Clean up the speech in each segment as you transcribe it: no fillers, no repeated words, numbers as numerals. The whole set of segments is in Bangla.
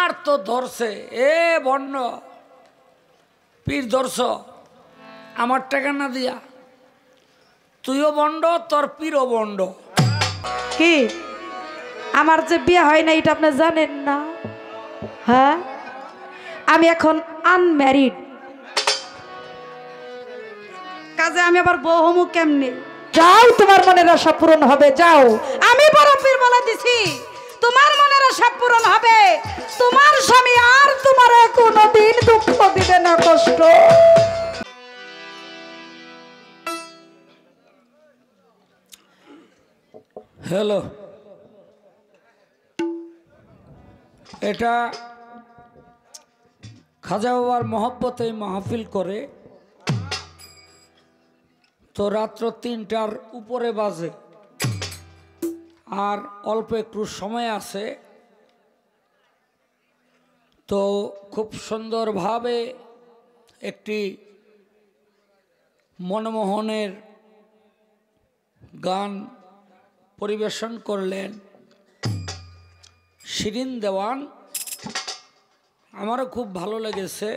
আর তো ধরছে এ বন্ড পীর ধরছ আমার টাকা না দিয়া তুইও বন্ড তোর পীরও বন্ড। কি আমার যে বিয়ে হয় না এটা আপনি জানেন না? হ্যাঁ আমি এখন আনম্যারিড, কাজে আমি আবার বউ হমু কেমনে? যাও তোমার মনের আশা পূরণ হবে, যাও। আমি বড় পীর বলে দিছি তোমার মনের আশা পূরণ হবে, তোমার স্বামী আর তোমার কোনোদিন দুঃখ দিবে না, কষ্ট। হ্যালো, এটা খাজা বাবার মহব্বতে মাহফিল করে তো রাত্র ৩টার উপরে বাজে আর অল্প একটু সময় আছে, তো খুব সুন্দরভাবে একটি মনমোহনের গান পরিবেশন করলেন শিরিন দেওয়ান, আমারও খুব ভালো লেগেছে।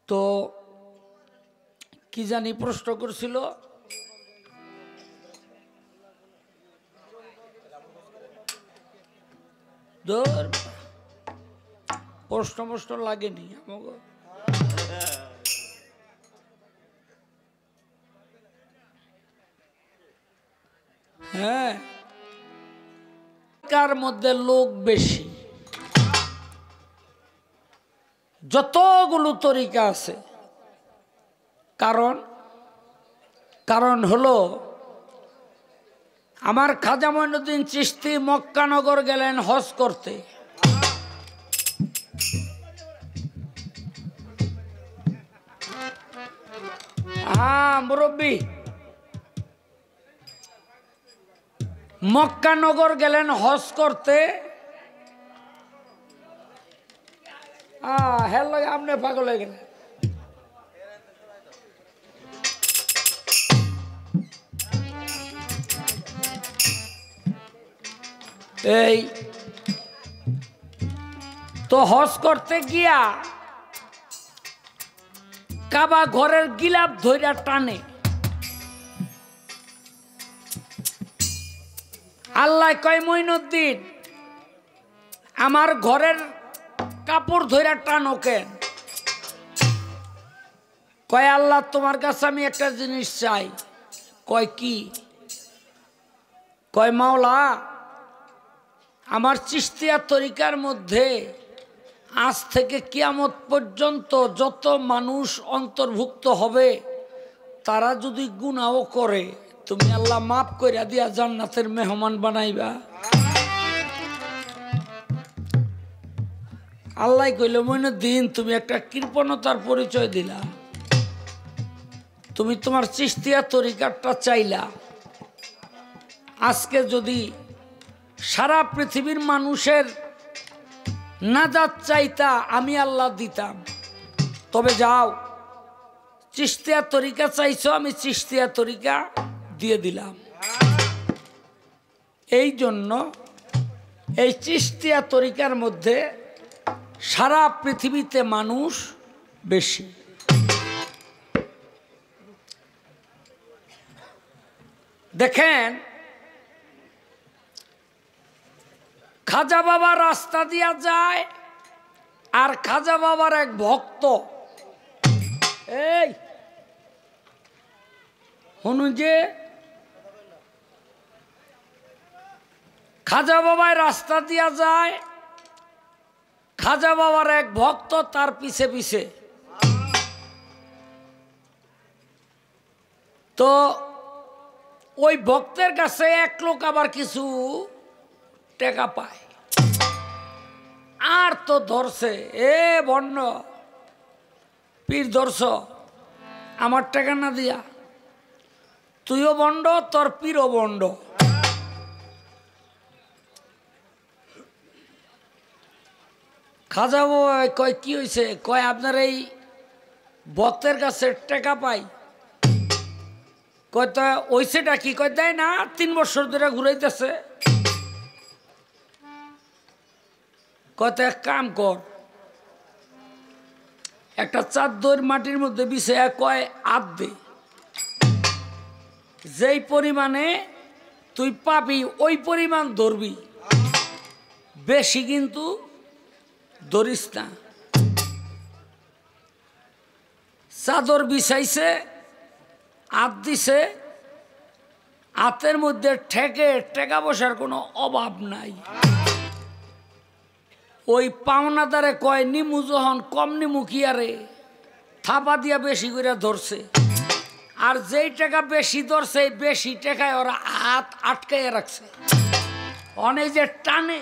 তো কি জানি প্রশ্ন করছিল, প্রশ্ন লাগেনি আমাকে। হ্যাঁ, কার মধ্যে লোক বেশি, যতগুলো তরিকা আছে, কারণ হলো আমার খাজা মঈনুদ্দিন চিশতি মক্কানগর গেলেন হজ করতে। হ্যাঁ মুরব্বী, মক্কানগর গেলেন হজ করতে। হ্যালো, আপনি পাগল হয়ে গেলেন। এই তো হজ করতে গিয়া কাবা ঘরের গিলাপ ধইরা টানে, আল্লাহ কয় মঈনুদ্দিন আমার ঘরের কাপড় ধইরা টানো কেন? কয় আল্লাহ তোমার কাছে আমি একটা জিনিস চাই। কয় কি? কয় মাওলা আমার চিশতিয়া তরিকার মধ্যে আজ থেকে কিয়ামত পর্যন্ত যত মানুষ অন্তর্ভুক্ত হবে তারা যদি গুনাহও করে তুমি আল্লাহ মাফ কইরা দিয়া জান্নাতের মেহমান বানাইবা। আল্লাহ কইল মঈনুদ্দিন তুমি একটা কৃপণতার পরিচয় দিলা, তুমি তোমার চিশতিয়া তরিকাটা চাইলা। আজকে যদি সারা পৃথিবীর মানুষের নাজাত চাইতা আমি আল্লাহ দিতাম, তবে যাও চিশতিয়া তরিকা চাইছো আমি চিশতিয়া তরিকা দিয়ে দিলাম। এই জন্য এই চিশতিয়া তরিকার মধ্যে সারা পৃথিবীতে মানুষ বেশি। দেখেন খাজা বাবা রাস্তা দিয়া যায় আর খাজা বাবার এক ভক্ত, এই শুনুন যে খাজা বাবায় রাস্তা দিয়া যায়, খাজা বাবার এক ভক্ত তার পিছে পিছে। তো ওই ভক্তের কাছে এক লোক আবার কিছু টাকা পায়, আর তো ধরছে এ বন্ড পীর ধরছ আমার টাকা না দিয়া তুইও বন্ড তোর পীরও বন্ড। খাজা বাবা কয় কি হয়েছে? কয় আপনার এই ভক্তের কাছে টাকা পাই। কয় তা ওইছেটা কি? কয় দেয় না, 3 বছর ধরে ঘুরাইতেছে। কত এক কাম কর, একটা চাদর মাটির মধ্যে বিছায়া কয় আধ দে, যেই পরিমাণে তুই পাবি ওই পরিমাণ ধরবি, বেশি কিন্তু ধরিস না। চাদর বিছাইছে, আধ দিছে, হাতের মধ্যে ঠেকা বসার কোনো অভাব নাই। ওই পাওনাদারে কয় নিমু যখন কম নিমু কি আরে, থাপা দিয়া বেশি করে ধরছে, আর যেই টাকা বেশি ধরছে বেশি টাকায় ওরা হাত আটকাইয়া রাখছে, অনেক যে টানে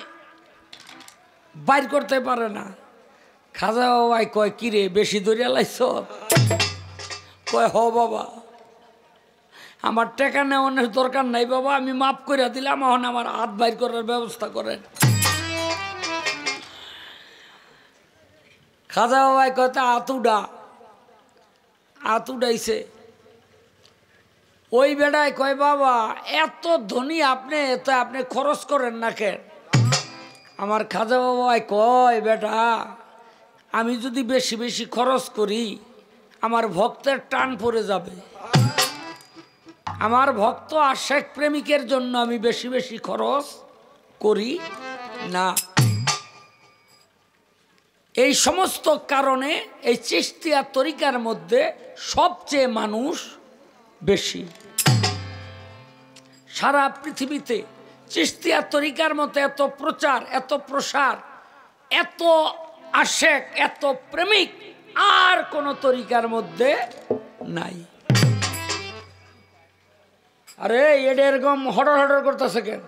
বাইর করতে পারে না। খাজা বাবাই কয় কিরে বেশি ধরিয়া লাইছ? কয় হ বাবা, আমার টাকা নেওয়ানোর দরকার নাই বাবা, আমি মাফ করে দিলাম, এখন আমার হাত বাইর করার ব্যবস্থা করেন। খাজা বাবাই কয় হাত উঠাইছে। ওই বেড়ায় কয় বাবা এত ধনী আপনি, তো আপনি খরচ করেন না কেন? আমার খাজা বাবাই কয় বেটা, আমি যদি বেশি বেশি খরচ করি আমার ভক্তের টান পড়ে যাবে, আমার ভক্ত আশেক প্রেমিকের জন্য আমি বেশি বেশি খরচ করি না। এই সমস্ত কারণে এই চিশতিয়া তরিকার মধ্যে সবচেয়ে মানুষ বেশি। সারা পৃথিবীতে চিশতিয়া তরিকার মতো এত প্রচার, এত প্রসার, এত আশেক, এত প্রেমিক আর কোন তরিকার মধ্যে নাই। আরে এটা এরকম হডর হডর করতেছে কেন?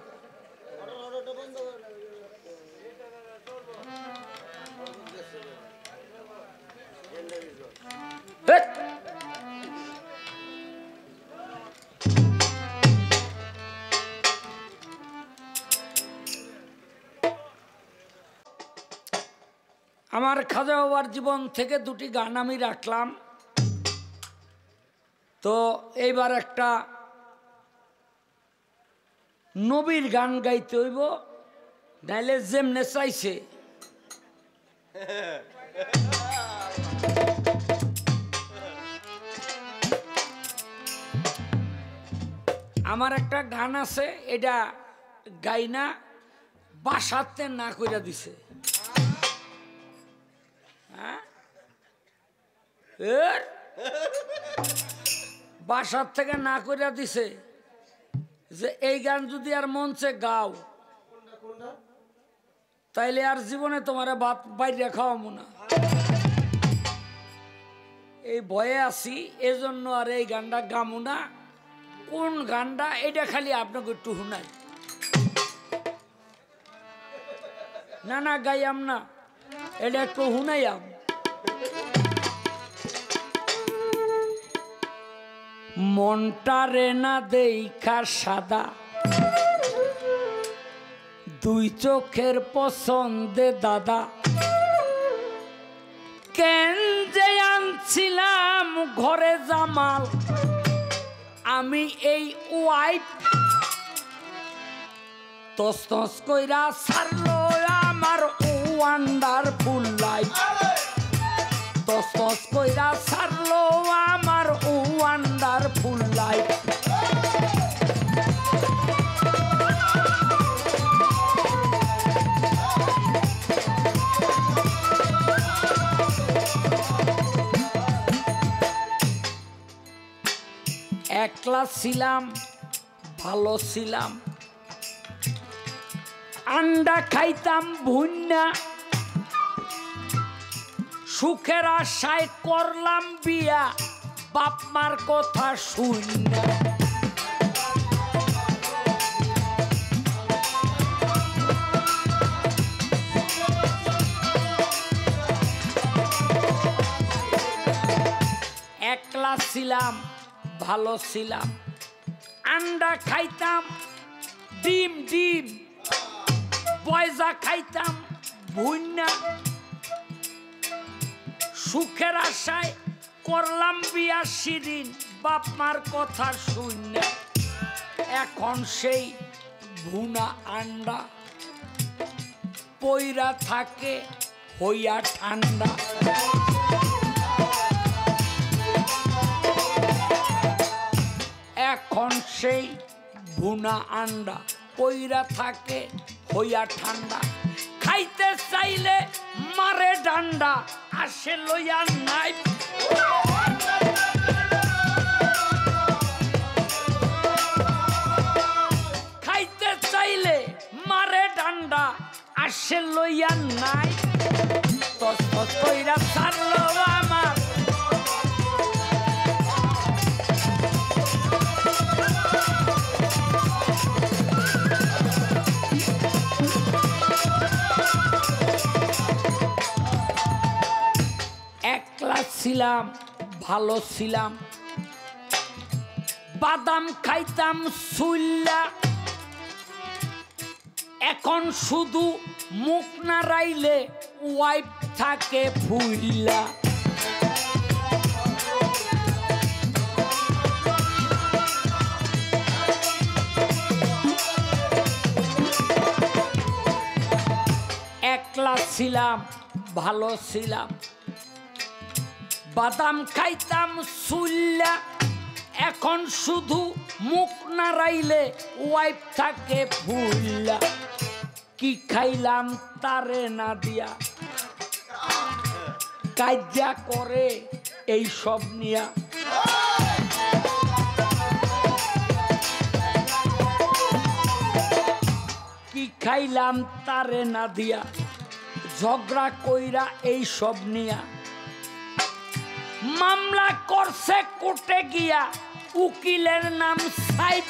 আমার খাজা বাবার জীবন থেকে দুটি গান আমি রাখলাম, তো এইবার একটা নবীর গান গাইতে হইব, নাইলে যেমনে চাইছে। আমার একটা গান আছে, এটা গাইনা বাসাতে না কইরা দিছে। বাসার থেকে না কইরা দিছে যে এই গান যদি আর মঞ্চে গাও তাইলে আর জীবনে তোমার ভাত বাইরে খাওয়াবো না। এই ভয়ে আছি, এজন্য আর এই গানটা গামু না। কোন গানটা এটা খালি আপনাকে একটু শুনাই। না না গাইয়াম না, এটা একটু শুনাইয়াম। মনটারে না দেখা সাদা, দুই চোখের পছন্দে দাদা, কেন যে আনছিলাম ঘরে জামাল, আমি এই ওয়াইফ তস তস কইরা ছাড়লো আমার ওয়ান্ডারফুল লাইফ, তস তস কইরা ছাড়লো আমার ওয়ান্ডারফুল লাইফ। একলা ছিলাম, ভালো ছিলাম, আন্ডা খাইতাম ভুন্না, সুখের আশায় করলাম বিয়া, বাপ মার কথা শুননা। একলা ছিলাম, ভালো ছিলাম, আন্ডা খাইতাম, ডিম ডিম পয়সা খাইতাম ভুন্না, সুখের আশায় করলাম বিয়া শিরিন, বাপ মার কথা শুননা। এখন সেই ভুনা আন্ডা পইরা থাকে হইয়া ঠান্ডা। এখন সেই ভুনা আন্ডা পইরা থাকে হইয়া ঠান্ডা। খাইতে চাইলে মারে ডান্ডা আসে লইয়া নাই। খাইতে চাইলে মারে ডান্ডা আসে লইয়া নাই। তস তস কইরা ছাড়লো আমার একলা ছিলাম ভালো ছিলাম বাদাম খাইতাম সুইল্লা। এখন শুধু মুখ নাড়াইলে ওয়াইফ থাকে ফুইল্লা। একলা ছিলাম ভালো ছিলাম বাদাম খাইতাম সুইল্লা। এখন শুধু মুখ নাড়াইলে ওয়াইফ থাকে ফুইল্লা। কি খাইলাম তারে না দিয়া কাজ্যা করে এই সব নিয়া। কি খাইলাম তারে না দিয়া ঝগড়া কইরা এই সব নিয়া। মামলা করছে কোর্টে গিয়া উকিলের নাম সাইদ।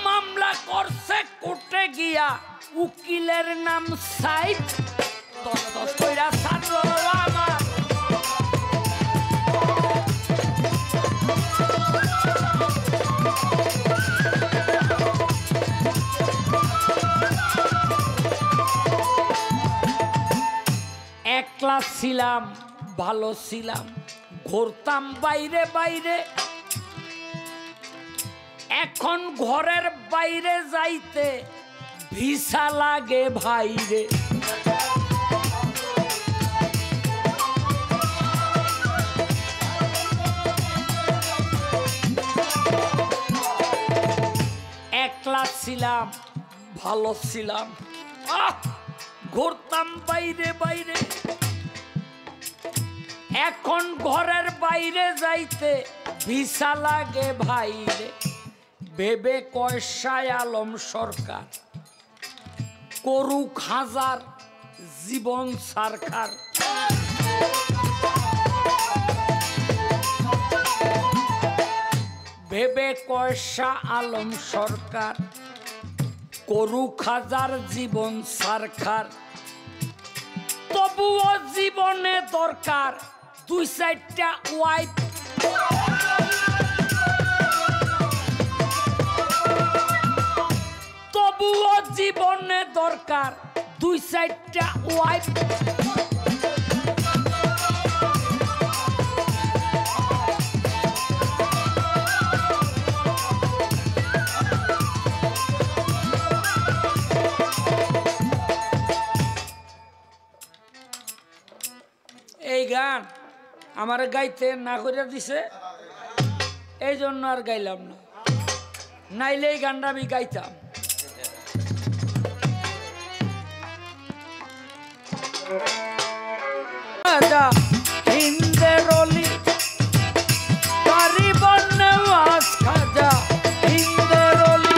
মামলা করছে কোর্টে গিয়া উকিলের নাম সাইদ। দশ দশ কইরা ছাড়লো আমার একলা ছিলাম ভালো ছিলাম ঘুরতাম বাইরে বাইরে। এখন ঘরের বাইরে যাইতে ভিসা লাগে ভাইরে। একলা ছিলাম ভালো ছিলাম ঘুরতাম বাইরে বাইরে। এখন ঘরের বাইরে যাইতে ভিসা লাগে ভাইরে। ভেবে কয়সায় আলম সরকার করুক হাজার জীবন সারখার। ভেবে কয়সা আলম সরকার করুক হাজার জীবন সারখার। তবুও জীবনে দরকার দুই চারটা ওয়াইফ। তবুও জীবনে দরকার দুই চারটা ওয়াইফ। এই গান আমার গাইতে না করে দিছে এই জন্য আর গাইলাম না, নাইলে এই গানটা আমি গাইতাম। হিন্দের অলি কারিবন নেওয়াজ খাজা হিন্দের অলি।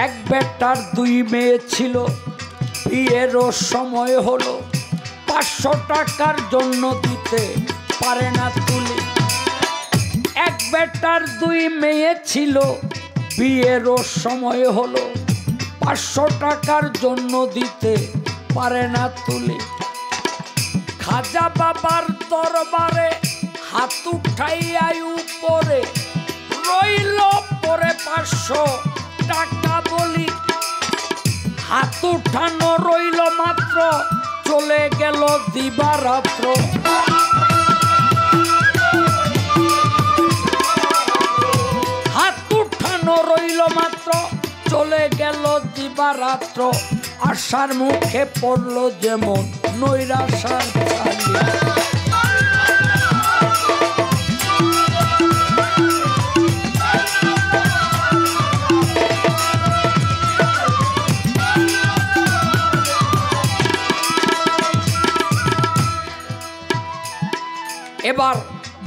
এক বেটার দুই মেয়ে ছিল, বিয়েরও সময় হলো, 500 টাকার জন্য দিতে পারে না তুলি। এক বেটার দুই মেয়ে ছিল, বিয়েরও সময় হলো, 500 টাকার জন্য দিতে পারে না তুলি। খাজা বাবার দরবারে হাত উঠাইয়া উপরে রইল পরে 500 টাকা উঠানো রইল মাত্র চলে গেল দিবারাত্র হাত উঠানো রইল মাত্র চলে গেল দিবারাত্র আশার মুখে পড়ল যেমন নৈরাশার ছালি এবার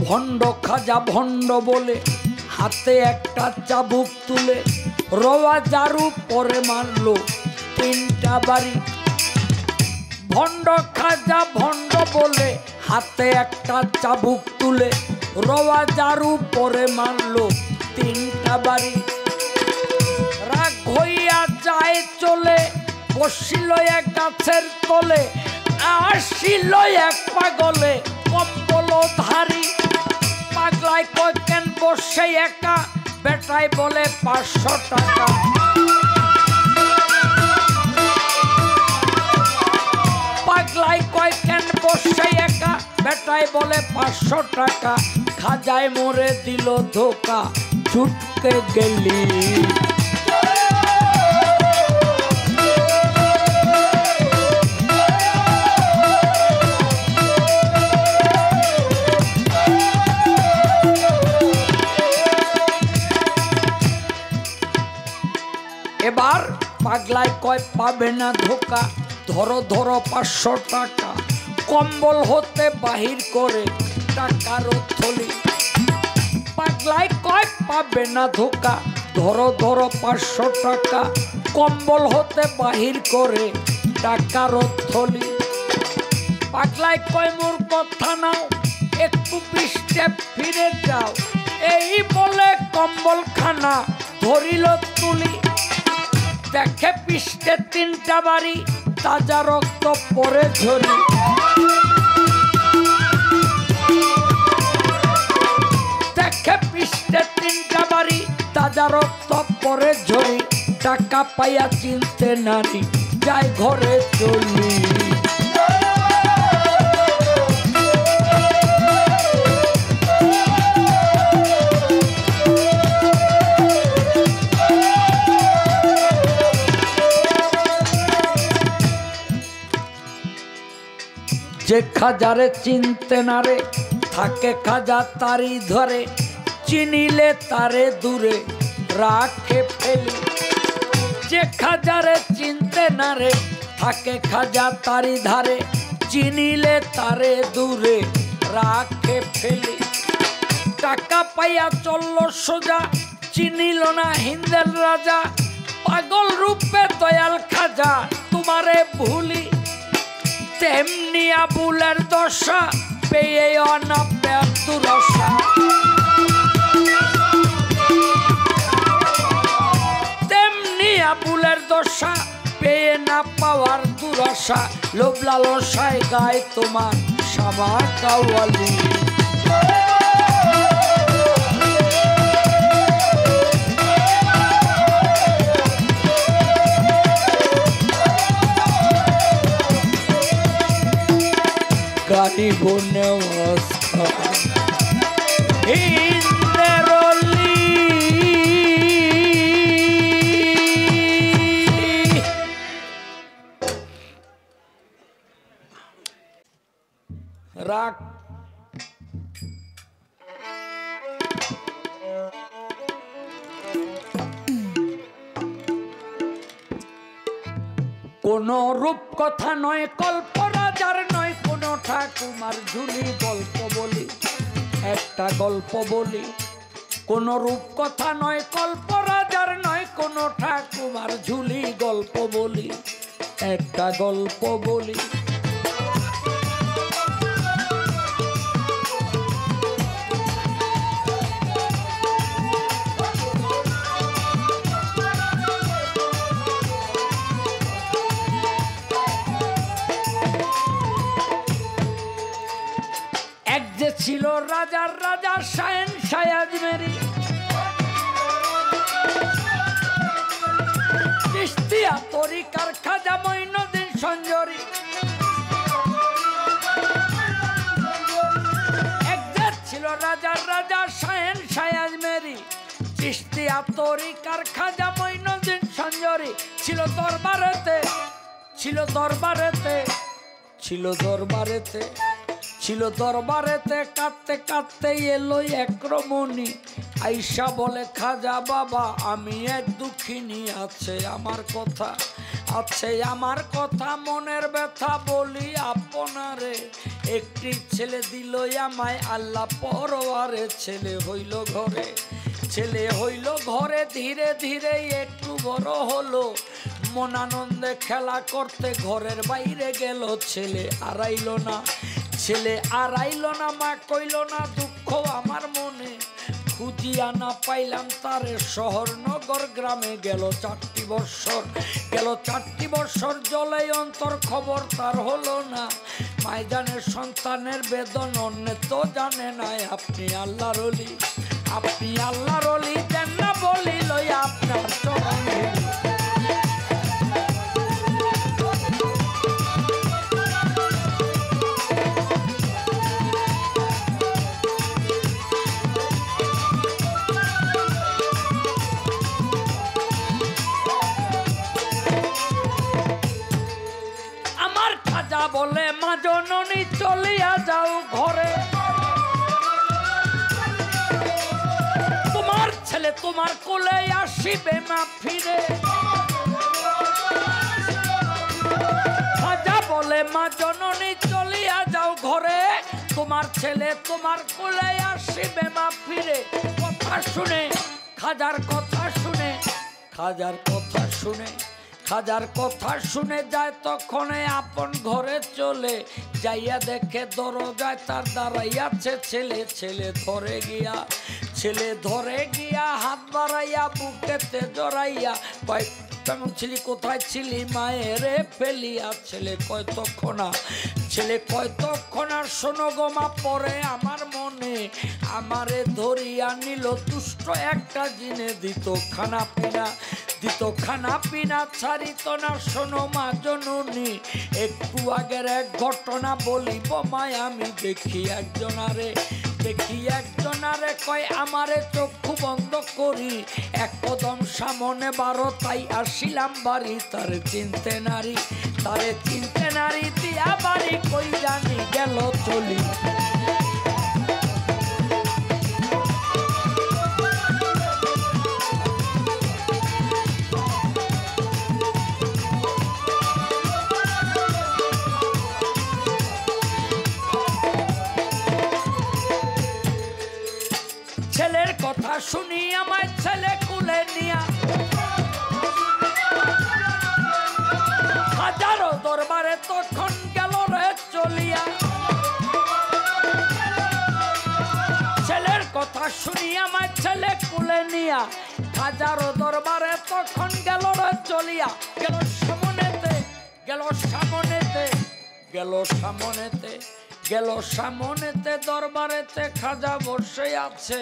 ভণ্ড খাজা ভণ্ড বলে হাতে একটা চাবুক তুলে রওয়া জারু পরে মারলো 3টা বাড়ি ভণ্ড খাজা ভণ্ড বলে হাতে একটা চাবুক তুলে রওয়া জারু পরে মারলো 3টা বাড়ি রাগ হইয়া যায় চলে বসিল এক গাছের তলে আসিল এক পাগলে কম্বল ধারী পাগলায় কয় কেন বসে একা বেটাই বলে 500 টাকা পাগলায় কয় কেন বসে একা বেটাই বলে 500 টাকা খাজায় মরে দিল ধোকা ছুটকে গেলি এবার পাগলায় কয় পাবে না ধোকা ধরো ধরো 500 টাকা কম্বল হতে বাহির করে টাকার থলি পাগলায় কয় পাবে না ধোকা ধরো ধরো 500 টাকা কম্বল হতে বাহির করে টাকার থলি পাগলায় কয় মোর কথা নাও একটু 20 স্টেপ ফিরে যাও এই বলে কম্বল খানা ধরিল তুলি দেখে পিষ্টে 3টা বাড়ি তাজা রক্ত পরে ঝরি দেখে পিষ্টে 3টা বাড়ি তাজা রক্ত পরে ঝরি টাকা পাইয়া চিনতে নারী যায় ঘরে চলি যে খাজারে চিনতে না রে থাকে খাজা তারি ধরে চিনিলে তারে দূরে রাখে ফেলি যে খাজারে চিনতে না রে থাকে খাজা তারি ধারে চিনিলে তারে দূরে রাখে ফেলি টাকা পাইয়া চলল সোজা চিনিল না হিন্দের রাজা পাগল রূপে দয়াল খাজা তোমারে ভুলি তেমনি আবুলের দশা পেয়ে না দুরসা তেমনি আবুলের দশা পেয়ে না পাওয়ার দুরসা লোভ লালসায় গায় তোমার শামা কাওয়ালি গারিব নেওয়াস্তা ইন্দ্রলি রাগ কোন রূপ কথা নয় কল্প রাজার নয় কোন ঠাকুমার ঝুলি গল্প বলি একটা গল্প বলি কোন রূপ কথা নয় কল্প রাজার নয় কোন ঠাকুমার ঝুলি গল্প বলি একটা গল্প বলি ছিল রাজার রাজা শাহেন শায়াজ মেরি চিশতিয়া তরিকার খাজা চিস্তিয়া তরিকার খাজা মঈনুদ্দিন সঞ্জরি ছিল দরবারেতে, ছিল দরবারেতে, ছিল দরবারেতে, ছিল দরবারেতে। কাঁদতে কাঁদতে এলো এক রমণী, আইসা বলে খাজা বাবা আমি এক দুঃখিনী, আছে আমার কথা, আছে আমার কথা, মনের ব্যথা বলি আপনারে। একটি ছেলে দিল আমায় আল্লাহ পরওয়ারে, ছেলে হইল ঘরে, ছেলে হইল ঘরে, ধীরে ধীরে একটু বড় হলো। মন আনন্দে খেলা করতে ঘরের বাইরে গেল, ছেলে আর আইল না, ছেলে আর আইল না। মা কইল না দুঃখ আমার মনে, খুঁজিয়া না পাইলাম তারে শহর নগর গ্রামে। গেল 4টি বৎসর, গেল 4টি বৎসর, জলে অন্তর খবর তার হলো না। মাইদানের সন্তানের বেদন অন্য তো জানে নাই। আপনি আল্লাহর ওলি, আপনি আল্লাহর ওলি, দেন না বলি লইয়া আপনার চরণে। বলে মা জননী চলিয়া যাও ঘরে, তোমার ছেলে তোমার কোলে আসিবে না ফিরে। খাজা বলে মা জননী চলিয়া যাও ঘরে, তোমার ছেলে তোমার কোলে আসিবে না ফিরে। কথা শুনে, খাজার কথা শুনে, খাজার কথা শুনে, খাজার কথা শুনে যায় তখনে আপন ঘরে চলে। যাইয়া দেখে দরজায় তার দাঁড়াইয়াছে ছেলে, ছেলে ধরে গিয়া, ছেলে ধরে গিয়া হাত বাড়াইয়া বুকেতে জড়াইয়া কয় কেমন ছিলি, কোথায় ছিলি মায়েরে ফেলিয়া। ছেলে কয় তক্ষণা, ছেলে কয় তক্ষণা, শোনো গো মা পরে আমার মনে, আমারে ধরিয়া নিল দুষ্ট একটা জিনে, দিত খানা পিনা, দিত খানা পিনা, ছাড়িত না। শোনো মা জননী একটু আগের এক ঘটনা বলিব মায়, আমি দেখি একজনারে, দেখি একজনারে, কয় আমারে চক্ষু বন্ধ করি, এক কদম সামনে 12 তাই আসিলাম বাড়ি। তারে চিনতে নারী, তারে চিনতে নারী, দিয়া বাড়ি কই জানি গেল চলি। ছেলের কথা শুনি আমায় ছেলে কুলে নিয়া, হাজারো দরবারে তখন গেল রে চলিয়া। ছেলের কথা শুনি আমায় ছেলে কুলে নিয়া, হাজারো দরবারে তখন গেল রে চলিয়া। গেল সামনেতে, গেল সামনেতে, গেল সামনেতে, গেল সামনেতে, দরবারেতে খাজা বসে আছে।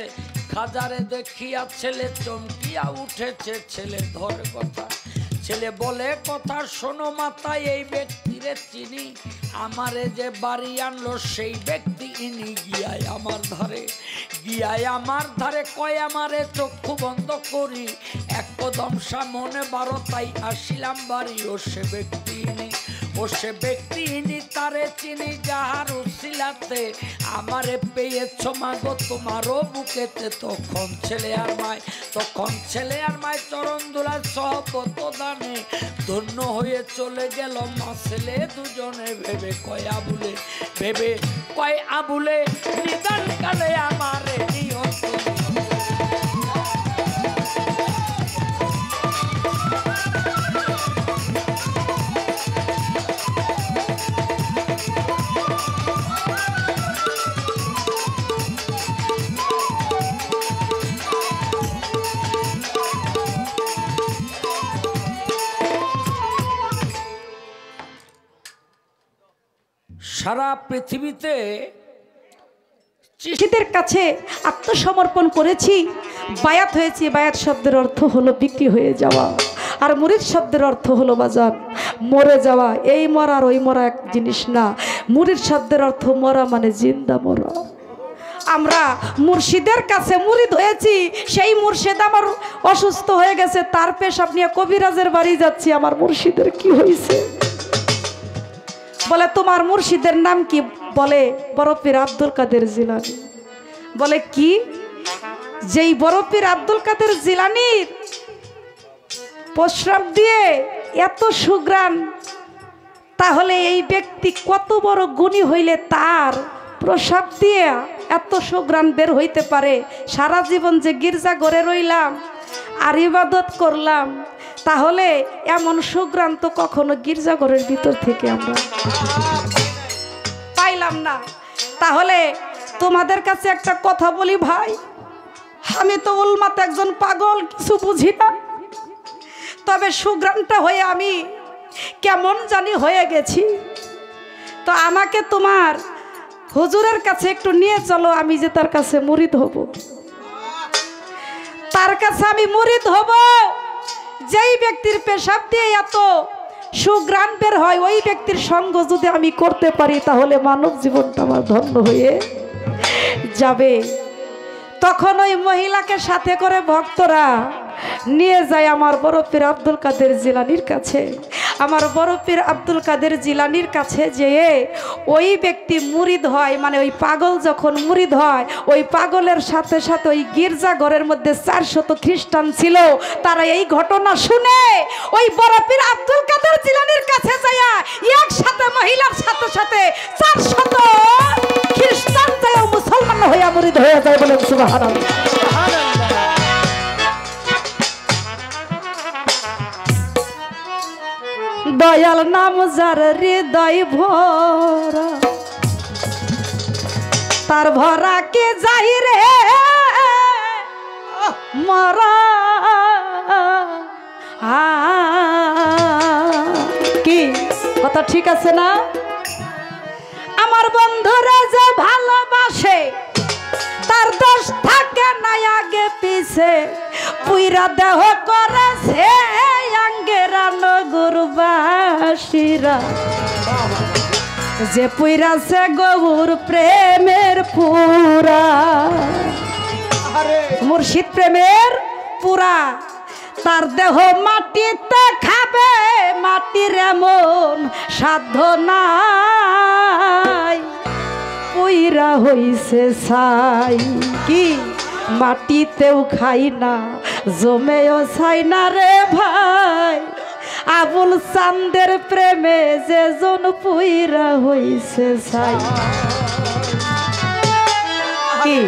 খাজারে দেখিয়া ছেলে চমকিয়া উঠেছে, ছেলে ধরে কথা, ছেলে বলে কথা, শোনো মাতা এই ব্যক্তিরে চিনি, আমারে যে বাড়ি আনলো সেই ব্যক্তি ইনি। গিয়ায় আমার ধারে, গিয়ায় আমার ধারে কয় আমারে চক্ষু বন্ধ করি, এক কদম সামনে 12 তাই আসিলাম বাড়ি। ও সে ব্যক্তি ইনি, ও সে ব্যক্তি ইনি, তারে চিনি যাহার উসিলাতে আমারে পেয়েছ মাগো তোমারও বুকেতে। তখন ছেলে আর মায়, তখন ছেলে আর মায় চরণ দুলার সহবত দানে ধন্য হয়ে চলে গেল মা ছেলে দুজনে। ভেবে কয় আবুলে, ভেবে কয় আবুলে, নিদান কালে আমারে নিয়ত। সারা পৃথিবীতে চিঠিদের কাছে আত্মসমর্পণ করেছি, বায়াত হয়েছি। বায়াত শব্দের অর্থ হলো বিক্রি হয়ে যাওয়া, আর মুরিদ শব্দের অর্থ হলো বাজান মরে যাওয়া। এই মরা আর ওই মরা এক জিনিস না। মুরিদ শব্দের অর্থ মরা মানে জিন্দা মরা। আমরা মুর্শিদের কাছে মুরিদ হয়েছি, সেই মুর্শিদ আমার অসুস্থ হয়ে গেছে, তার পেশাব নিয়ে কবিরাজের বাড়ি যাচ্ছি, আমার মুর্শিদের কি হয়েছে? বলে তোমার মুর্শিদের নাম কি? বলে বড় পীর আব্দুল কাদের জিলানী। বলে কি? যেই বড় পীর আব্দুল কাদের জিলানীর প্রস্রাব দিয়ে এত সুগ্রাণ, তাহলে এই ব্যক্তি কত বড় গুণী হইলে তার প্রস্রাব দিয়ে এত সুগ্রাণ বের হইতে পারে। সারা জীবন যে গির্জা ঘরে রইলাম আর ইবাদত করলাম, তাহলে এমন সুগ্রাণ তো কখনো গির্জা ঘরের ভিতর থেকে আমরা পাইলাম না। তাহলে তোমাদের কাছে একটা কথা বলি ভাই, আমি তো উলমাতে একজন পাগল, কিছু বুঝি না, তবে সুগ্রাণটা হয়ে আমি কেমন জানি হয়ে গেছি। তো আমাকে তোমার হুজুরের কাছে একটু নিয়ে চলো, আমি যে তার কাছে মুরিদ হব, তার কাছে আমি মুরিদ হব। যেই ব্যক্তির পেশাব দিয়ে এত সুগ্রাণ বের হয়, ওই ব্যক্তির সঙ্গ যদি আমি করতে পারি, তাহলে মানব জীবনটা আমার ধন্য হয়ে যাবে। তখন ওই মহিলাকে সাথে করে ভক্তরা নিয়ে যায় আমার বড় পীর আব্দুল কাদের জিলানীর কাছে। আমার বড় পীর আব্দুল কাদের জিলানীর কাছে যেয়ে ওই ব্যক্তি মুরিদ হয়, মানে ওই পাগল যখন মুরিদ হয়, ওই পাগলের সাথে সাথে ওই গির্জা ঘরের মধ্যে 400 খ্রিস্টান ছিল। তারা এই ঘটনা শুনে ওই বড় পীর আব্দুল কাদের জিলানীর কাছে যায়, একসাথে মহিলার সাথে সাথে 400 খ্রিস্টান যায় মুসলমান হইয়া মুরিদ হয়ে যায়। বলেন সুবহানাল্লাহ। দয়াল নাম যার হৃদয় ভরা, তার ভরা কে যাই রে মরা। কি কথা ঠিক আছে না? আমার বন্ধুরা যে ভালোবাসে, তার দোষ থাকে না আগে পিছে, পুইরা দেহ করেছে আঙ্গেরা নগরবাসীরা, যে পুইরাছে গৌর প্রেমের পুরা, মুর্শিদ প্রেমের পুরা, তার দেহ মাটিতে খাবে, মাটির এমন সাধ্য নাই, পুইরা হইছে ছাই। কি মাটিতেও খাই না, জমেও ছাই না রে ভাই, আবুল চান্দের প্রেমে যে জন পুইরা হইছে ছাই। কি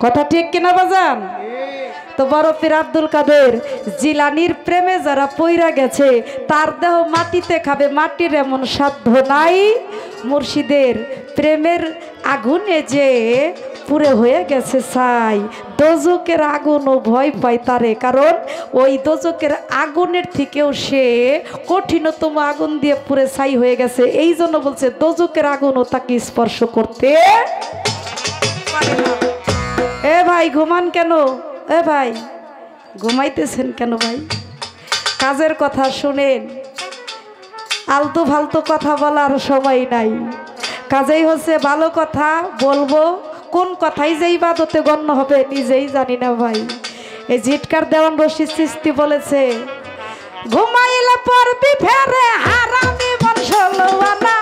কথা ঠিক কিনা বাজান? তো বড় পীর আব্দুল কাদের জিলানীর প্রেমে যারা পইরা গেছে, তার দেহ মাটিতে খাবে, মাটির এমন সাধ্য নাই, মুর্শিদের প্রেমের আগুনে যে পুরে হয়ে গেছে ছাই। দোজকের আগুনও ভয় পায় তারে, কারণ ওই দোজকের আগুনের থেকেও সে কঠিনতম আগুন দিয়ে পুরে ছাই হয়ে গেছে। এই জন্য বলছে দোজকের আগুনও তাকে স্পর্শ করতে পারে না। এ ভাই ঘুমান কেন? এ ভাই ঘুমাইতেছেন কেন ভাই? কাজের কথা শুনেন, আলতু ফালতু কথা বলার সময় নাই। কাজেই হচ্ছে ভালো কথা বলবো, কোন কথাই যে ইবাদতে গণ্য হবে নিজেই জানি না ভাই। এই জিটকার দেওয়ান রশিদ চিশতি বলেছে, ঘুমাইলে পড়বি ফেরে হারামি মন ষোলোয়ানা,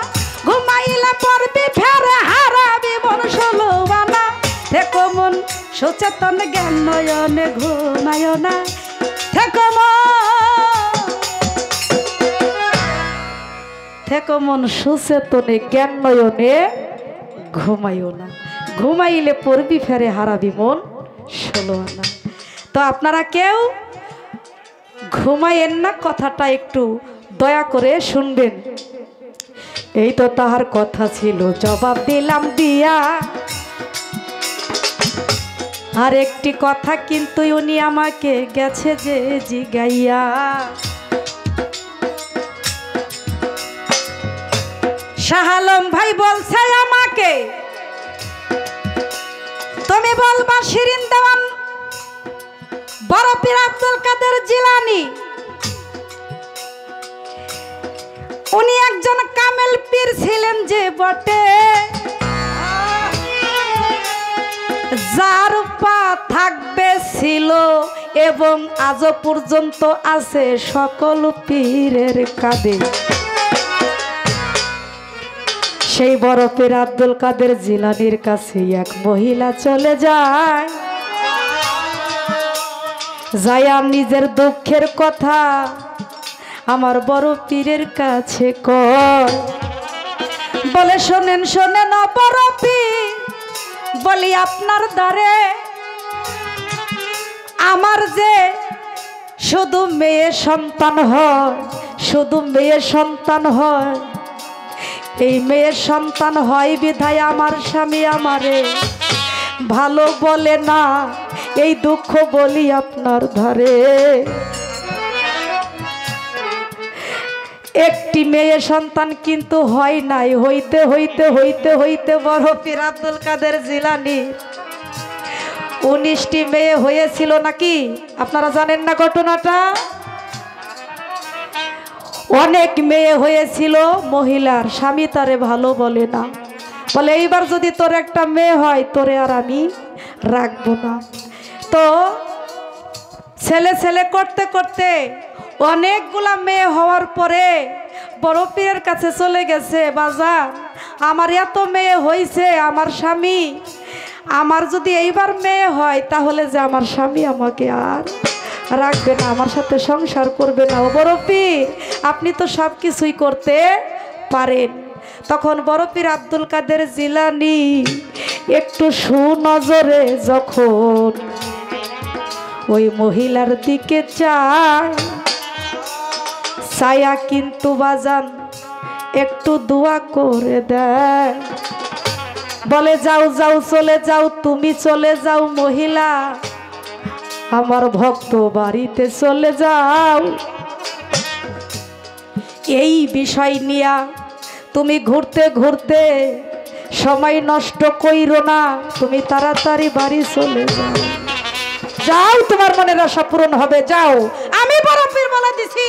ঘুমাইলে পড়বি ফেরে হারামি মন ষোলোয়ানা, থেকো মন সচেতন জ্ঞান নয়নে ঘুমায় না, থেকো মন সুচেতনে জ্ঞান নয়নে ঘুমাইও না, ঘুমাইলে পড়বি ফেরে হারাবি মন ষোলোয়ানা। তো আপনারা কেউ ঘুমাইয়েন না, কথাটা একটু দয়া করে শুনবেন। এই তো তাহার কথা ছিল, জবাব দিলাম দিয়া, আর একটি কথা কিন্তু উনি আমাকে গেছে যে জিগাইয়া, শাহ আলম ভাই বলছে আমাকে, তুমি বলবা শিরিন দেওয়ান বড় পীর আব্দুল কাদের জিলানী উনি একজন কামেল পীর ছিলেন যে বটে, যার পা থাকবে ছিল এবং আজও পর্যন্ত আছে সকল পীরের কাঁধে, সেই বড় পীর আব্দুল কাদের জিলানীর কাছে এক মহিলা চলে যায়। যাইয়া নিজের দুঃখের কথা আমার বড় পীরের কাছে কয়। বলে শোনেন শোনেন বড় পীর, বলি আপনার দ্বারে আমার যে শুধু মেয়ে সন্তান হয়, শুধু মেয়ে সন্তান হয়, এই মেয়ের সন্তান হয় বিধায় আমার স্বামী আমারে ভালো বলে না, এই দুঃখ বলি আপনার ধারে। একটি মেয়ে সন্তান কিন্তু হয় নাই, হইতে হইতে হইতে হইতে বড় পীর আব্দুল কাদের জিলানী 19টি মেয়ে হয়েছিল নাকি? আপনারা জানেন না ঘটনাটা? অনেক মেয়ে হয়েছিল, মহিলার স্বামী তারে ভালো বলে না, বলে এইবার যদি তোর একটা মেয়ে হয় তোরে আর আমি রাখবো না। তো ছেলে ছেলে করতে করতে অনেকগুলা মেয়ে হওয়ার পরে বড় পীরের কাছে চলে গেছে, বাজার আমার এত মেয়ে হয়েছে, আমার স্বামী আমার যদি এইবার মেয়ে হয় তাহলে যে আমার স্বামী আমাকে আর রাখবে না, আমার সাথে সংসার করবে না। ও বড় পীর, আপনি তো সব কিছুই করতে পারেন। তখন বড় পীর আব্দুল কাদের জিলানী একটু সুনজরে যখন ওই মহিলার দিকে চায়, ছায়া কিন্তু বাজান একটু দোয়া করে দেয়, বলে যাও যাও চলে যাও, তুমি চলে যাও মহিলা, আমার ভক্ত বাড়িতে চলে যাও। এই বিষয় নিয়া তুমি ঘুরতে ঘুরতে সময় নষ্ট কইরো না, তুমি তাড়াতাড়ি বাড়ি চলে যাও, যাও তোমার মনের আশা পূরণ হবে, যাও। আমি বড় পীর বলে দিছি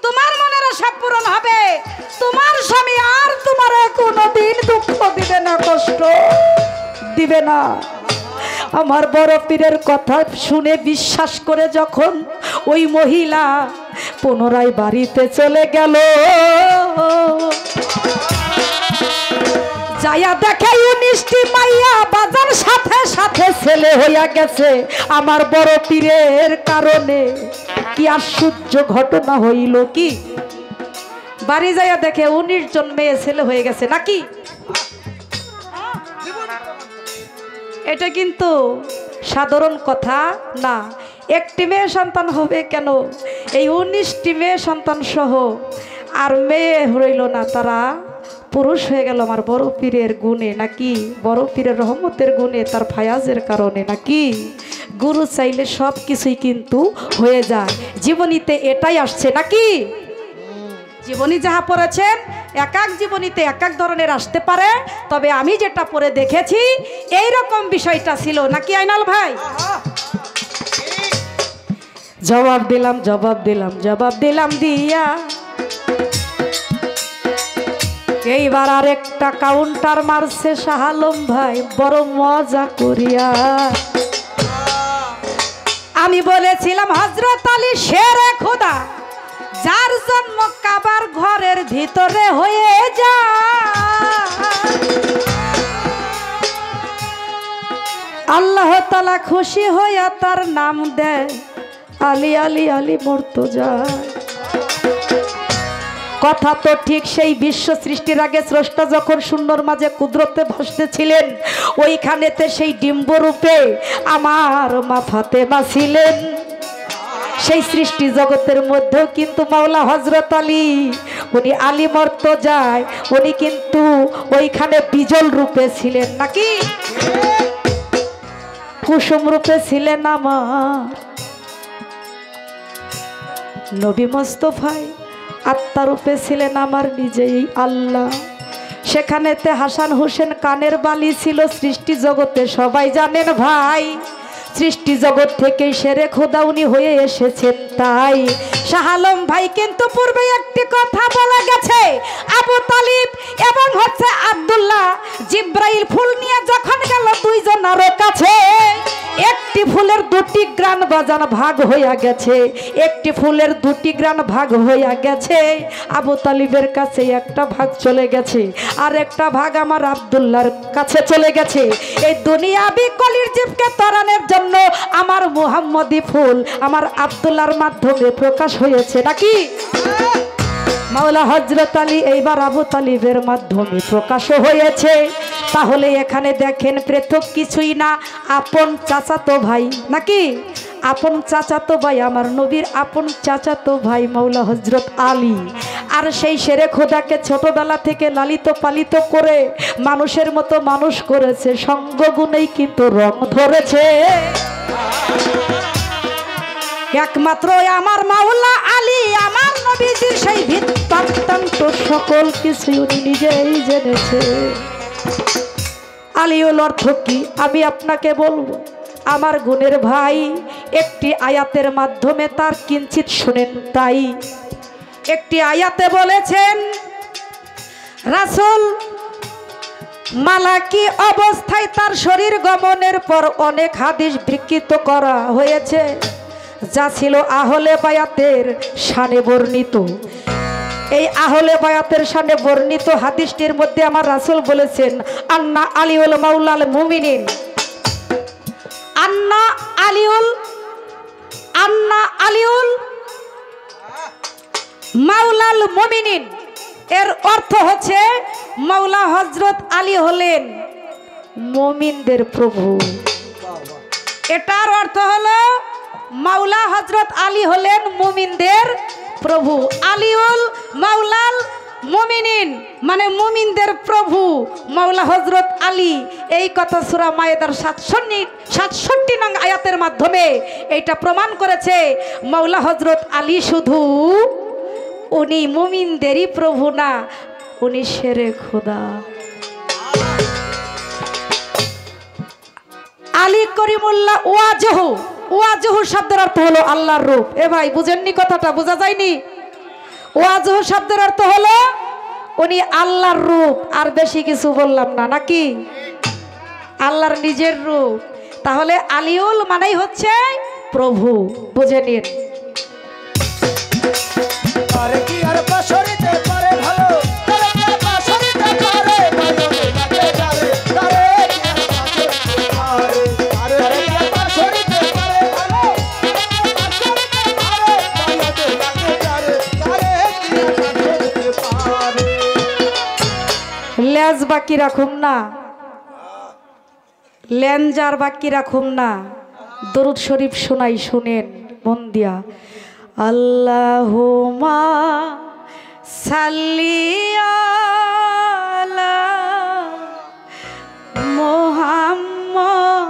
তোমার মনের আশা পূরণ হবে, তোমার স্বামী আর তোমার কোনোদিন দুঃখ দিবে না, কষ্ট দিবে না। আমার বড় পীরের কথা শুনে বিশ্বাস করে যখন ওই মহিলা পুনরায় বাড়িতে চলে গেল, যাইয়া দেখে 19টি মাইয়া বাজার সাথে সাথে ছেলে হইয়া গেছে আমার বড় পীরের কারণে। কি আশ্চর্য ঘটনা হইল! কি বাড়ি যাইয়া দেখে 19 জন মেয়ে ছেলে হয়ে গেছে নাকি? এটা কিন্তু সাধারণ কথা না। একটি মেয়ে সন্তান হবে কেন, এই 19টি মেয়ে সন্তান সহ আর মেয়ে হইল না, তারা পুরুষ হয়ে গেল আমার বড় পীরের গুণে নাকি, বড় পীরের রহমতের গুণে, তার ফায়াজের কারণে নাকি। গুরু চাইলে সব কিছুই কিন্তু হয়ে যায়। জীবনীতে এটাই আসছে নাকি? জীবনী যাহা পড়েছেন এক এক জীবনীতে এক এক ধরনের আসতে পারে, তবে আমি যেটা পড়ে দেখেছি এই রকম বিষয়টা ছিল নাকি আইনাল ভাই? জবাব দিলাম জবাব দিলাম জবাব দিলাম দিয়া এইবার আর একটা কাউন্টার মারছে শাহ আলম ভাই বড় মজা করিয়া। আমি বলেছিলাম হযরত আলী শেরে খোদা, যার জন্ম কাবার ঘরের ভিতরে হয়ে যায়, আল্লাহ তাআলা খুশি হইয়া তার নাম দেয় আলী আলী আলী মুর্তজা। কথা তো ঠিক, সেই বিশ্ব সৃষ্টির আগে স্রষ্টা যখন শূন্যর মাঝে কুদরতে ভাসতেছিলেন, ওইখানেতে সেই ডিম্ব রূপে আমার মা ফাতেমা ছিলেন। সেই সৃষ্টি জগতের মধ্যেও কিন্তু মাওলা হযরত আলী, উনি আলী মুর্তজায়, উনি কিন্তু ওইখানে বিজল রূপে ছিলেন নাকি, কুসুম রূপে ছিলেন আমার নবী মুস্তাফায়, আত্মারূপে ছিলেন আমার নিজেই আল্লাহ। সেখানেতে হাসান হোসেন কানের বালি ছিল সৃষ্টি জগতে সবাই জানেন ভাই। সৃষ্টি জগৎ থেকে সেরে খোদা উনি হয়ে এসেছেন। তাই শাহ আলম ভাই কিন্তু পূর্বে একটি কথা বলে গেছে, আবু তালিব এবং হচ্ছে আব্দুল্লাহ জিব্রাইল ফুল নিয়ে যখন গেল দুইজনের কাছে, একটি ফুলের দুটি গ্রান বাজান ভাগ হইয়া গেছে, একটি ফুলের দুটি গ্রান ভাগ হইয়া গেছে। আবু তালিবের কাছে একটা ভাগ চলে গেছে, আর একটা ভাগ আমার আব্দুল্লাহর কাছে চলে গেছে। এই দুনিয়াবি কলির জীবকে ত্বরানোর জন্য আমার মুহাম্মদি ফুল আমার আব্দুল্লাহর মাধ্যমে প্রকাশ হয়েছে নাকি? মাওলা হযরত আলী এইবার আবু তালিবের মাধ্যমে প্রকাশ হয়েছে। তাহলে এখানে দেখেন পৃথক কিছুই না, আপন চাচাতো ভাই নাকি? আপন চাচাতো ভাই, আমার নবীর আপন চাচাতো ভাই মাওলা হযরত আলী। আর সেই শেরে খোদাকে ছোটবেলা থেকে লালিত পালিত করে মানুষের মতো মানুষ করেছে, সঙ্গ গুণেই কিন্তু রং ধরেছে। একমাত্র আমার মাওলা আলী, আমার নবীজির সেই বৃত্তান্ত সকল কিছু উনি নিজেই জেনেছে। আলীউল অর্থ কি আমি আপনাকে বলবো, আমার গুণের ভাই। একটি আয়াতের মাধ্যমে তার কিঞ্চিত শুনেন। তাই একটি আয়াতে বলেছেন, রাসূল মালাকি অবস্থায় তার শরীর গমনের পর অনেক হাদিস বিকৃত করা হয়েছে, যা ছিল আহলে বায়াতের শানে বর্ণিত। এই আহলে বায়াতের শানে বর্ণিত হাদিসটির মধ্যে আমার রাসূল বলেছেন, আন্না আলিউল মাওলাল মুমিনিন, আন্না আলিউল মাওলাল মুমিনিন। এর অর্থ হচ্ছে মাওলা হযরত আলী হলেন মুমিনদের প্রভু। এটার অর্থ হলো মাওলা হযরত আলী হলেন মুমিনদের প্রভু। আলিউল মাওলাল মুমিনিন মানে মুমিনদের প্রভু মাওলা হযরত আলী। এই কথা সূরা মায়েদার 67 নং আয়াতের মাধ্যমে এইটা প্রমাণ করেছে মাওলা হযরত আলী শুধু উনি মুমিনদেরই প্রভু না, উনি শেরে খোদা। আলী করিমুল্লাহ ওয়াজহু, ওয়াজহু শব্দের অর্থ হলো আল্লাহর রূপ। এ ভাই বুঝেননি কথাটা? বোঝা যায়নি? ওয়াজহু শব্দের অর্থ হলো উনি আল্লাহর রূপ, আর বেশি কিছু বললাম না নাকি? আল্লাহর নিজের রূপ। তাহলে আলিউল মানেই হচ্ছে প্রভু, বুঝে নিন। লেজ বাকি রাখুম না, লেঞ্জার বাকি রাখুম না। দরুদ শরীফ শোনাই, শুনেন মন দিয়া। আল্লাহুম্মা সাল্লি আলা মুহাম্মদ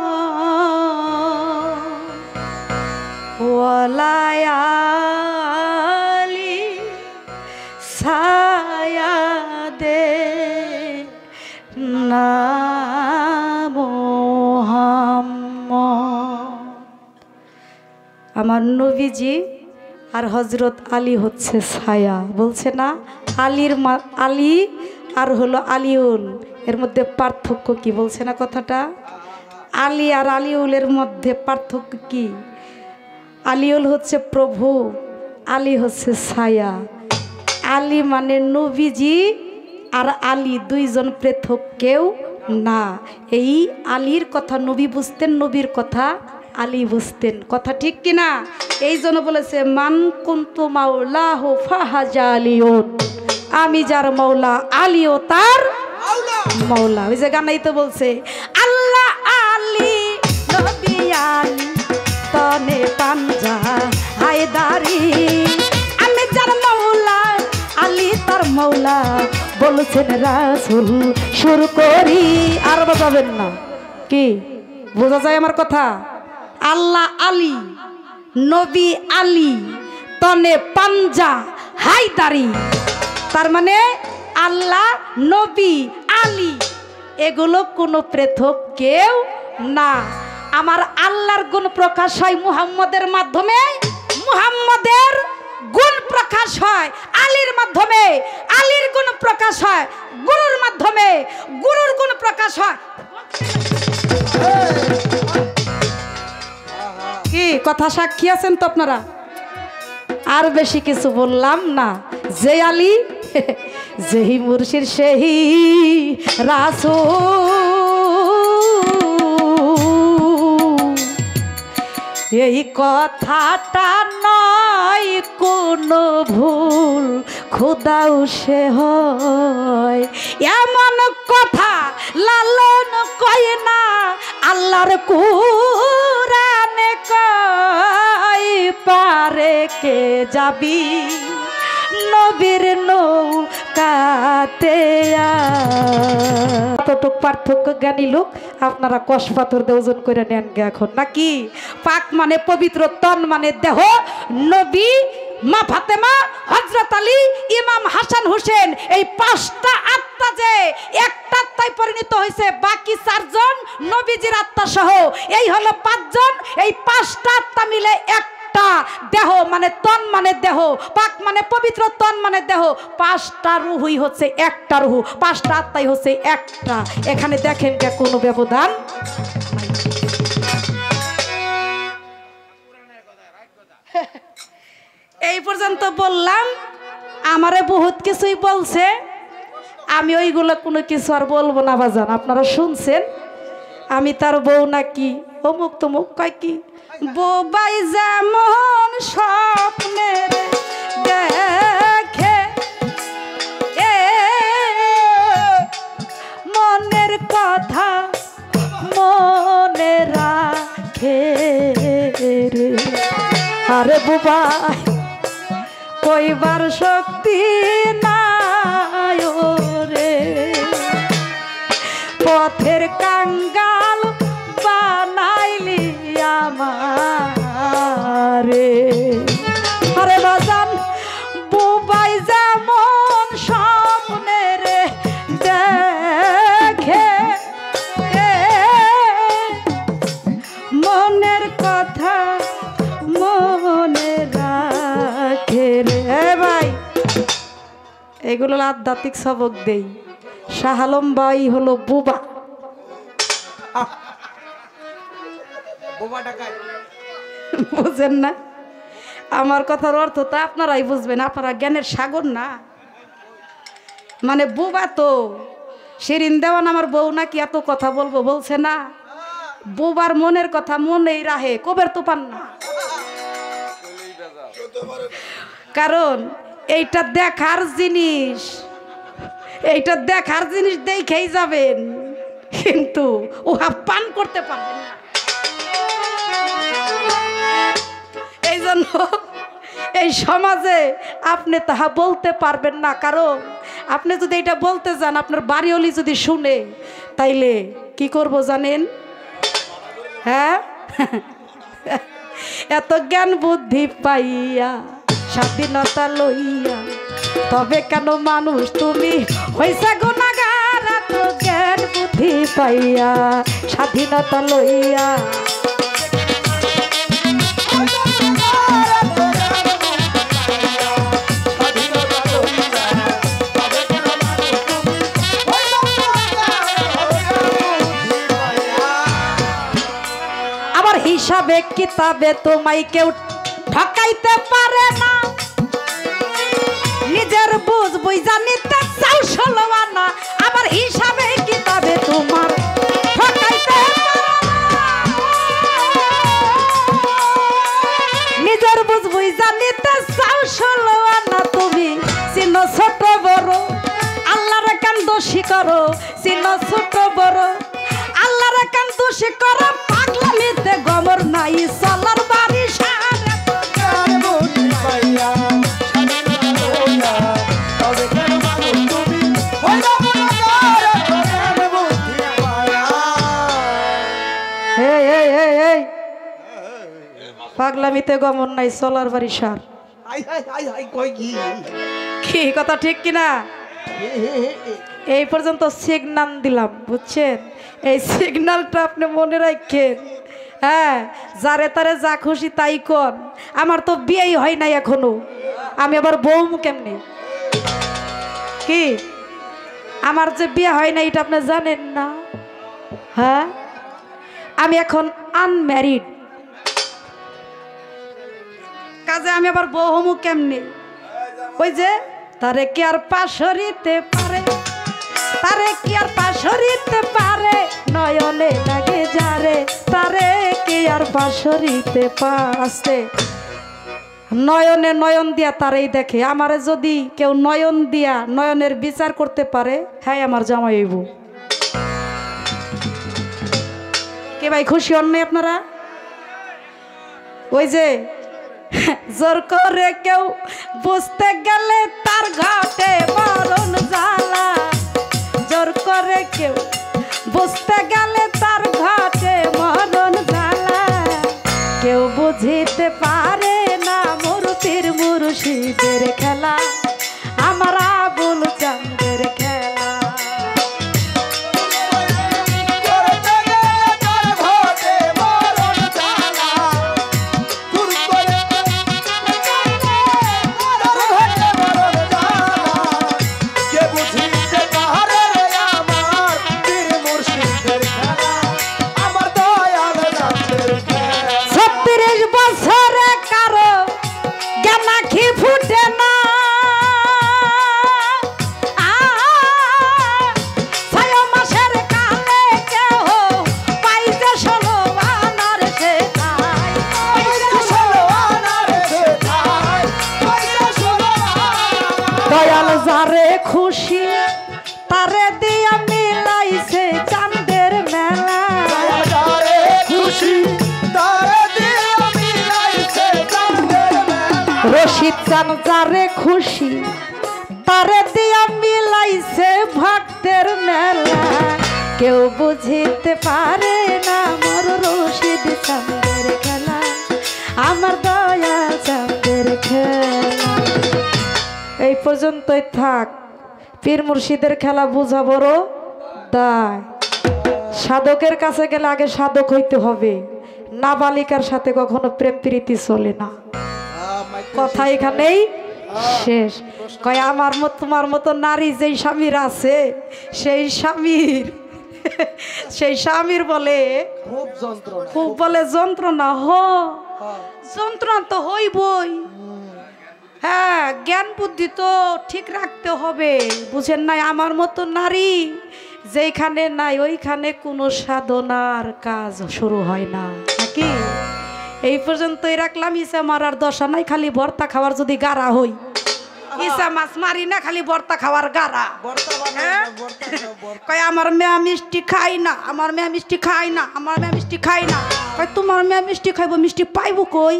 ওয়া আলা আলি সায়াদে না মুহাম্মদ। আমার নবীজি আর হযরত আলী হচ্ছে ছায়া, বলছে না? আলী আর হলো আলিউল, এর মধ্যে পার্থক্য কি বলছে না কথাটা? আলী আর আলিউলের মধ্যে পার্থক্য কি? আলিউল হচ্ছে প্রভু, আলী হচ্ছে ছায়া। আলী মানে নবীজি, আর আলী দুইজন পৃথক কেউ না। এই আলীর কথা নবী বুঝতেন, নবীর কথা আলী বুঝতেন। কথা ঠিক কিনা? এই জন্য বলেছে মান কুনতু মাওলাহু ফাহাজা আলিউন, আমি যার মৌলা আলীও তার মৌলা। ওই যে গানাই তো বলছে, আল্লাহ আলী নবী আলী তনে পাঞ্জা হায়দারি, আমি যার মৌলা আলী তার মৌলা, বলছেন রাসূল শুরু করি। আর বাজাবেন না কি? বোঝা যায় আমার কথা? আল্লাহ আলী, নবী আলী, তনে পাঞ্জা হায়দারি। তার মানে আল্লাহ, নবী, আলী এগুলো কোনো পৃথক কেউ না। আমার আল্লাহর গুণ প্রকাশ হয় মুহাম্মদের মাধ্যমে, মুহাম্মদের গুণ প্রকাশ হয় আলীর মাধ্যমে, আলীর গুণ প্রকাশ হয় গুরুর মাধ্যমে, গুরুর গুণ প্রকাশ হয়। কি কথা সাক্ষী আছেন তো আপনারা? আর বেশি কিছু বললাম না। যে আলী যেই মুর্শিদ সেই রাসূল, এই কথাটা নয় কোনো ভুল, খোদাও সে হয় এমন কথা লালন কয় না আল্লাহর কুরআনে কয়, পারে কে যাবি নবীর নৌকাতে। কতটুক পার্থক্য জ্ঞানী লোক আপনারা কষ পাথর দিয়ে ওজন করে নেন গে এখন নাকি? পাক মানে পবিত্র, তন মানে দেহ, নবী, মা ফাতেমা, হযরত আলী, ইমাম হাসান হোসেন, এই পাঁচটা আত্মা যে একটা আত্মায় পরিণত হয়েছে, বাকি চারজন নবীজির আত্মা সহ এই হলো পাঁচজন। এই পাঁচটা আত্মা মিলে একটা দেহ মানে তন মানে দেহ, পাক মানে পবিত্র, তন মানে দেহ, পাঁচটা রুহুই হচ্ছে একটা রুহু, পাঁচটা আত্মাই হচ্ছে একটা। এখানে দেখেন কে কোনো ব্যবধান। এই পর্যন্ত বললাম, আমারে বহুত কিছুই বলছে, আমি ওইগুলো কোনো কিছু আর বলবো না বাজান। আপনারা শুনছেন আমি তার বউ নাকি অমুক তমুক কয় কি, বোবাই যেমন স্বপ্নের দেখে মনের কথা মনে রাখে রে, আরে বোবাই কইবার শক্তি নাই রে, পথের কাঙ্গাল বানাইলি আমারে। আরে বাজান বুবাই যেমন স্বপ্নের দেখে মনের কথা মনে রাখে রে। ভাই এগুলো আধ্যাত্মিক সবক দেই। শাহ আলম ভাই হলো বুবা, বুঝেন না? আমার কথার অর্থ তো আপনারাই বুঝবেন, আপনারা জ্ঞানের সাগর না। মানে বুবা তো শিরিন দেওয়ান আমার বউ নাকি এত কথা বলবো বলছে না, বুবার মনের কথা মনেই রাহে, কবের তো পান না। কারণ এইটা দেখার জিনিস, এইটা দেখার জিনিস দেখেই যাবেন, কিন্তু উহা পান করতে পারবেন না। এই জন্য এই সমাজে আপনি তাহা বলতে পারবেন না, কারণ আপনি যদি এটা বলতে যান, আপনার বাড়িওয়ালি যদি শুনে, তাইলে কি করব জানেন? হ্যাঁ, এত জ্ঞান বুদ্ধি পাইয়া স্বাধীনতা লইয়া তবে কেন মানুষ তুমি হইছে গুনাহগার? এত জ্ঞান বুদ্ধি পাইয়া স্বাধীনতা লইয়া আবার হিসাবে কিতাবে তোমায় কেউ ঠকাইতে পারে না, নিজের বুঝ বুঝা নিতে চাও ষোলোয়ানা। আবার হিসাবে কিতাবে তোমার ঠকাইতে পারে না, নিজের বুঝ বুঝা নিতে চাও ষোলোয়ানা। তুমি চিনো ছোট বড় আল্লাহর কেন দোষী করো, চিনো ছোট বড় আল্লাহর কেন দোষী করো, পাগলামিতে গমর নাই চলার বাড়ি সারে পাগলামিতে গমন নাই চলার বাড়ি সার। কি কথা ঠিক কিনা? এই পর্যন্ত সিগনাল দিলাম, বুঝছেন? এই সিগন্যালটা আপনি মনে রাখেন, হ্যাঁ, যারে তারে যা খুশি তাই কর। আমার তো বিয়েই হয় নাই এখনো, আমি আবার বউ কেমনে? কি আমার যে বিয়ে হয় না এটা আপনি জানেন না? হ্যাঁ, আমি এখন আনম্যারিড, কাজে আমি আবার বউ হমু কেমনে? ওই যে তারে কি আর পাশরিতে পারে, তারে কি আর পাশরিতে পারে, নয়নে লাগে যারে, তারে কি আর পাশরিতে পাশে। নয়নে নয়ন দিয়া তারেই দেখে, আমারে যদি কেউ নয়ন দিয়া নয়নের বিচার করতে পারে, হ্যাঁ আমার জামাই হইব। কে ভাই খুশি হন নাই আপনারা? ওই যে জোর করে কেউ বুঝতে গেলে তার ঘাটে মরণ জ্বালা, জোর করে কেউ বুঝতে গেলে তার ঘাটে মরণ জ্বালা, কেউ বুঝিতে পারে না মূর্তির মুর্শিদের খেলা, আমার আবুল চাঁদের খেলা। যারে খুশি তারে দিয়া মিলাইছে চাঁদের মেলা, যারে খুশি তারে দিয়া মিলাইছে চাঁদের মেলা, রশিদ চান যারে খুশি তারে দিয়া মিলাইছে ভক্তের মেলা, কেউ বুঝিতে পারে না মোর রশিদ চাঁদের খেলা, আমার দয়া চাঁদের খেলা। এই পর্যন্তই থাক। পীর মুর্শিদের খেলা বোঝা বড় দায়। সাধকের কাছে গেলে আগে সাধক হইতে হবে, নাবালিকার সাথে কখনো প্রেম প্রীতি চলে না। কথা এখানেই শেষ। কয় আমার মতো তোমার মতো নারী যেই স্বামীর আছে, সেই স্বামীর বলে খুব বলে যন্ত্রণা। যন্ত্রণা তো হইবই। হ্যাঁ, জ্ঞান বুদ্ধি তো ঠিক রাখতে হবে, বুঝেন নাই? আমার মতো নারী যেখানে নাই ওইখানে কোনো সাধনার কাজ শুরু হয় না, নাকি? এই পর্যন্তই রাখলাম। ইসা মারার দশা নাই, খালি ভর্তা খাওয়ার যদি গাড়া হই। ইসা মাছ মারি না, খালি ভর্তা খাওয়ার গাড়া। কয় আমার মেয়া মিষ্টি খাই না, আমার মেয়া মিষ্টি খাই না, আমার মেয়া মিষ্টি খাই না। কয় তোমার মেয়া মিষ্টি খাইবো, মিষ্টি পাইবো কই?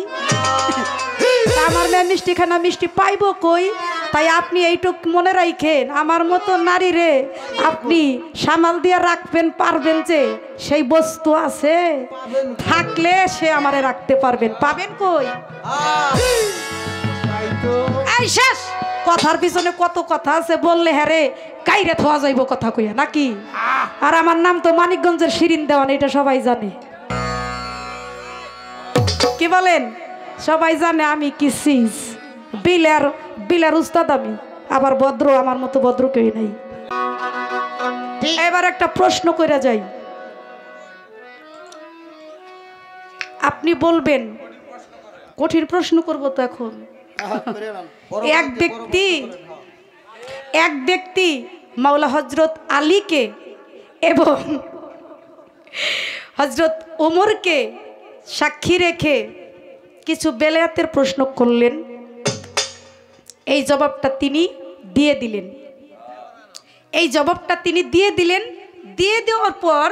আমার মেয়ে মিষ্টি খায় না, মিষ্টি পাইবো কই? তাই আপনি এইটুক মনে রাখেন, আমার মতো নারী রে আপনি সামাল দিয়ে রাখবেন পারবেন, যে সেই বস্তু আছে থাকলে সে আমারে রাখতে পারবেন। পাবেন কই? এই শেষ। কথার পিছনে কত কথা আছে, বললে হ্যাঁ রে কাইরে থোয়া যাইব কথা কইয়া, নাকি? আর আমার নাম তো মানিকগঞ্জের শিরিন দেওয়ান, এটা সবাই জানে। কি বলেন? সবাই জানে আমি কি চিজ। বিলার উস্তাদ আমি, আবার ভদ্র, আমার মতো ভদ্র কেউ নাই। এবার একটা প্রশ্ন কইরা যাই, আপনি বলবেন। কঠিন প্রশ্ন করব তো এখন। এক ব্যক্তি মাওলা হজরত আলীকে এবং হজরত ওমরকে সাক্ষী রেখে কিছু বেলায়েতের প্রশ্ন করলেন। এই জবাবটা তিনি দিয়ে দিলেন। দিয়ে দেওয়ার পর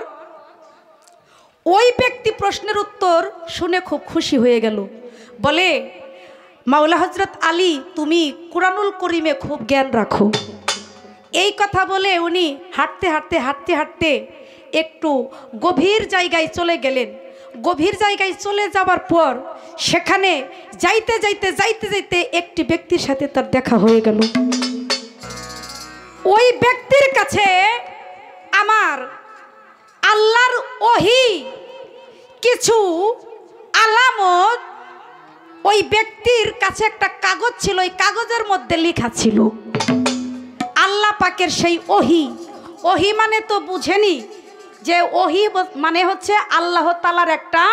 ওই ব্যক্তি প্রশ্নের উত্তর শুনে খুব খুশি হয়ে গেল। বলে, মাওলা হজরত আলী তুমি কুরআনুল করিমে খুব জ্ঞান রাখো। এই কথা বলে উনি হাঁটতে একটু গভীর জায়গায় চলে গেলেন। গভীর জায়গায় চলে যাবার পর সেখানে যাইতে একটি ব্যক্তির সাথে তার দেখা হয়ে গেল। ওই ব্যক্তির কাছে আমার আল্লাহর ওহী কিছু আলামত ওই ব্যক্তির কাছে একটা কাগজ ছিল, ওই কাগজের মধ্যে লেখা ছিল আল্লাহ পাকের সেই ওহি। ওহি মানে তো বুঝেনি যে ওহি মানে হচ্ছে আল্লাহ তাআলার একটা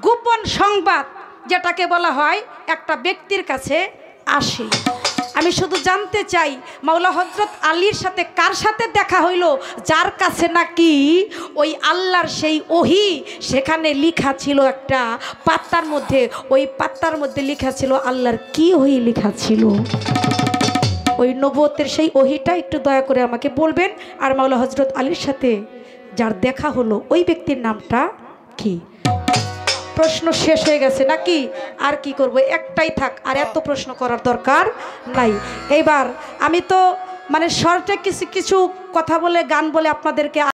গোপন সংবাদ, যেটাকে বলা হয় একটা ব্যক্তির কাছে আসে। আমি শুধু জানতে চাই মাওলা হযরত আলীর সাথে কার সাথে দেখা হইল? যার কাছে নাকি ওই আল্লাহর সেই ওহি, সেখানে লেখা ছিল একটা পাতার মধ্যে, ওই পাতার মধ্যে লেখা ছিল আল্লাহর কি ওহি লেখা ছিল। ওই নবুয়তের সেই ওহিটা একটু দয়া করে আমাকে বলবেন। আর মাওলা হযরত আলীর সাথে যার দেখা হলো ওই ব্যক্তির নামটা কি? প্রশ্ন শেষ হয়ে গেছে নাকি? আর কি করব, একটাই থাক, আর এত প্রশ্ন করার দরকার নাই। এইবার আমি তো মানে শর্টে কিছু কথা বলে গান বলে আপনাদেরকে